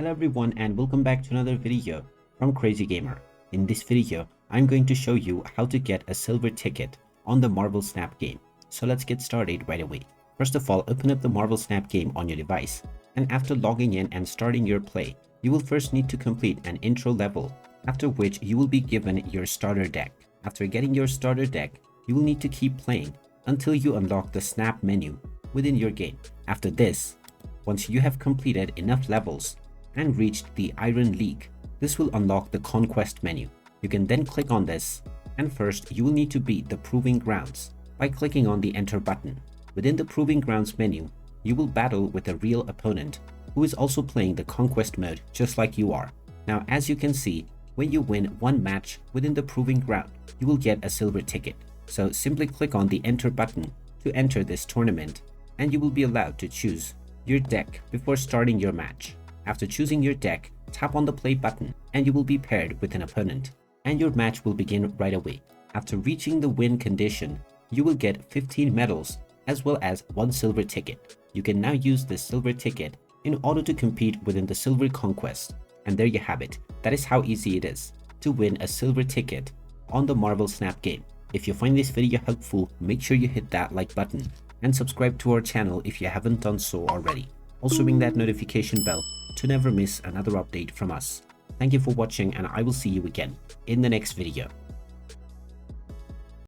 Hello everyone and welcome back to another video from Crazy Gamer. In this video, I'm going to show you how to get a silver ticket on the Marvel Snap game. So let's get started right away. First of all, open up the Marvel Snap game on your device, and after logging in and starting your play, you will first need to complete an intro level, after which you will be given your starter deck. After getting your starter deck, you will need to keep playing until you unlock the Snap menu within your game. After this, once you have completed enough levels and reached the Iron League, this will unlock the Conquest menu. You can then click on this, and first you will need to beat the Proving Grounds by clicking on the Enter button. Within the Proving Grounds menu, you will battle with a real opponent who is also playing the Conquest mode just like you are. Now, as you can see, when you win one match within the Proving Ground, you will get a silver ticket. So simply click on the Enter button to enter this tournament, and you will be allowed to choose your deck before starting your match. After choosing your deck, tap on the play button and you will be paired with an opponent, and your match will begin right away. After reaching the win condition, you will get 15 medals as well as 1 silver ticket. You can now use this silver ticket in order to compete within the Silver Conquest. And there you have it. That is how easy it is to win a silver ticket on the Marvel Snap game. If you find this video helpful, make sure you hit that like button and subscribe to our channel if you haven't done so already. Also ring that notification bell to never miss another update from us. Thank you for watching, and I will see you again in the next video.